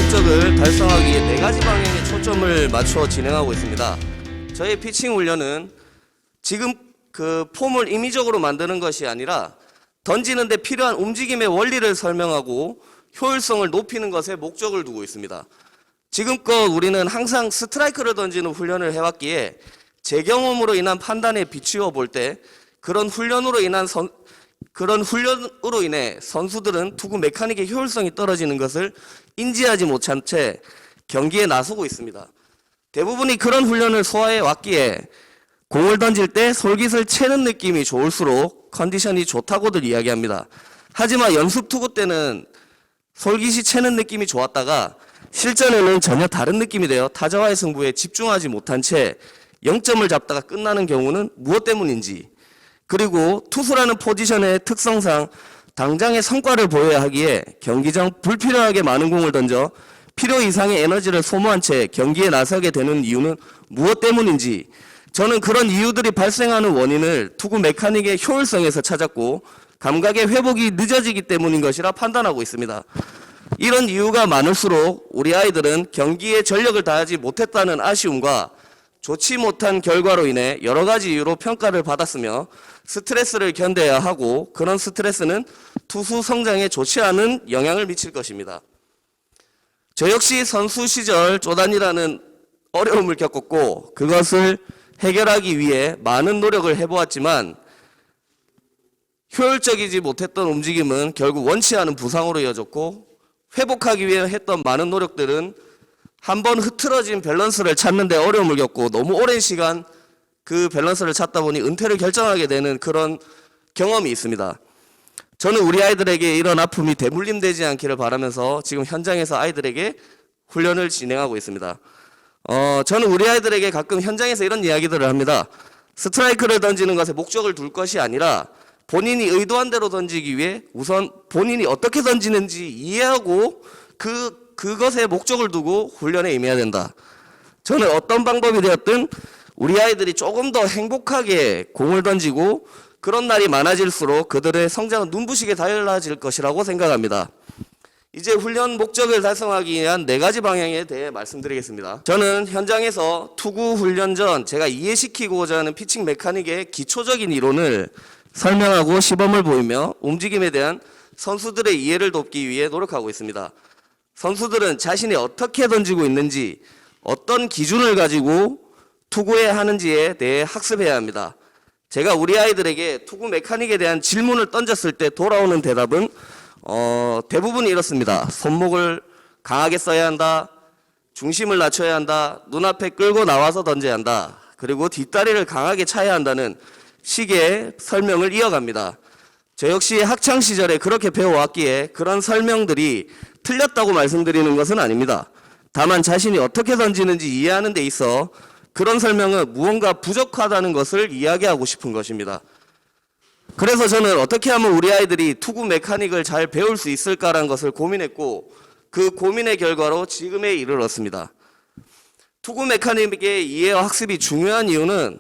목적을 달성하기 위해 4가지 방향에 초점을 맞춰 진행하고 있습니다. 저희 피칭 훈련은 지금 그 폼을 임의적으로 만드는 것이 아니라 던지는 데 필요한 움직임의 원리를 설명하고 효율성을 높이는 것에 목적을 두고 있습니다. 지금껏 우리는 항상 스트라이크를 던지는 훈련을 해왔기에 제 경험으로 인한 판단에 비추어 볼 때 그런 훈련으로 인해 선수들은 투구 메카닉의 효율성이 떨어지는 것을 인지하지 못한 채 경기에 나서고 있습니다. 대부분이 그런 훈련을 소화해 왔기에 공을 던질 때 솔깃을 채는 느낌이 좋을수록 컨디션이 좋다고들 이야기합니다. 하지만 연습 투구 때는 솔깃이 채는 느낌이 좋았다가 실전에는 전혀 다른 느낌이 되어 타자와의 승부에 집중하지 못한 채 0점을 잡다가 끝나는 경우는 무엇 때문인지, 그리고 투수라는 포지션의 특성상 당장의 성과를 보여야 하기에 경기 전 불필요하게 많은 공을 던져 필요 이상의 에너지를 소모한 채 경기에 나서게 되는 이유는 무엇 때문인지, 저는 그런 이유들이 발생하는 원인을 투구 메카닉의 효율성에서 찾았고 감각의 회복이 늦어지기 때문인 것이라 판단하고 있습니다. 이런 이유가 많을수록 우리 아이들은 경기에 전력을 다하지 못했다는 아쉬움과 좋지 못한 결과로 인해 여러 가지 이유로 평가를 받았으며 스트레스를 견뎌야 하고, 그런 스트레스는 투수 성장에 좋지 않은 영향을 미칠 것입니다. 저 역시 선수 시절 쪼단이라는 어려움을 겪었고 그것을 해결하기 위해 많은 노력을 해보았지만 효율적이지 못했던 움직임은 결국 원치 않은 부상으로 이어졌고, 회복하기 위해 했던 많은 노력들은 한번 흐트러진 밸런스를 찾는 데 어려움을 겪고 너무 오랜 시간 그 밸런스를 찾다 보니 은퇴를 결정하게 되는 그런 경험이 있습니다. 저는 우리 아이들에게 이런 아픔이 대물림되지 않기를 바라면서 지금 현장에서 아이들에게 훈련을 진행하고 있습니다. 저는 우리 아이들에게 가끔 현장에서 이런 이야기들을 합니다. 스트라이크를 던지는 것에 목적을 둘 것이 아니라 본인이 의도한 대로 던지기 위해 우선 본인이 어떻게 던지는지 이해하고 그것에 목적을 두고 훈련에 임해야 된다. 저는 어떤 방법이 되었든 우리 아이들이 조금 더 행복하게 공을 던지고 그런 날이 많아질수록 그들의 성장은 눈부시게 달라질 것이라고 생각합니다. 이제 훈련 목적을 달성하기 위한 4가지 방향에 대해 말씀드리겠습니다. 저는 현장에서 투구 훈련 전 제가 이해시키고자 하는 피칭 메카닉의 기초적인 이론을 설명하고 시범을 보이며 움직임에 대한 선수들의 이해를 돕기 위해 노력하고 있습니다. 선수들은 자신이 어떻게 던지고 있는지, 어떤 기준을 가지고 투구해야 하는지에 대해 학습해야 합니다. 제가 우리 아이들에게 투구 메카닉에 대한 질문을 던졌을 때 돌아오는 대답은 대부분 이렇습니다. 손목을 강하게 써야 한다, 중심을 낮춰야 한다, 눈앞에 끌고 나와서 던져야 한다, 그리고 뒷다리를 강하게 차야 한다는 식의 설명을 이어갑니다. 저 역시 학창시절에 그렇게 배워왔기에 그런 설명들이 틀렸다고 말씀드리는 것은 아닙니다. 다만 자신이 어떻게 던지는지 이해하는 데 있어 그런 설명은 무언가 부족하다는 것을 이야기하고 싶은 것입니다. 그래서 저는 어떻게 하면 우리 아이들이 투구 메카닉을 잘 배울 수 있을까라는 것을 고민했고, 그 고민의 결과로 지금에 이르렀습니다. 투구 메카닉의 이해와 학습이 중요한 이유는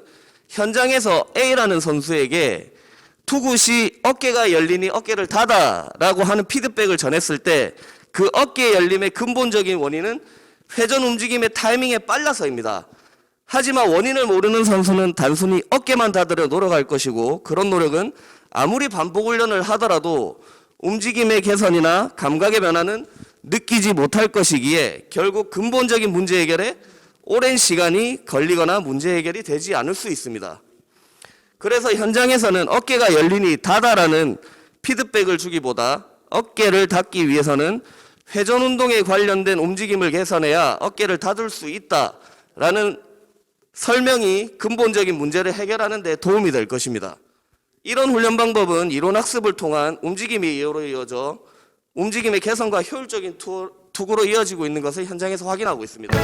현장에서 A라는 선수에게 투구 시 어깨가 열리니 어깨를 닫아 라고 하는 피드백을 전했을 때 그 어깨 열림의 근본적인 원인은 회전 움직임의 타이밍에 빨라서입니다. 하지만 원인을 모르는 선수는 단순히 어깨만 닫으려 노력할 것이고, 그런 노력은 아무리 반복 훈련을 하더라도 움직임의 개선이나 감각의 변화는 느끼지 못할 것이기에 결국 근본적인 문제 해결에 오랜 시간이 걸리거나 문제 해결이 되지 않을 수 있습니다. 그래서 현장에서는 어깨가 열리니 닫아라는 피드백을 주기보다 어깨를 닫기 위해서는 회전 운동에 관련된 움직임을 개선해야 어깨를 닫을 수 있다라는 설명이 근본적인 문제를 해결하는 데 도움이 될 것입니다. 이런 훈련 방법은 이론 학습을 통한 움직임의 이해로 이어져 움직임의 개선과 효율적인 투구로 이어지고 있는 것을 현장에서 확인하고 있습니다.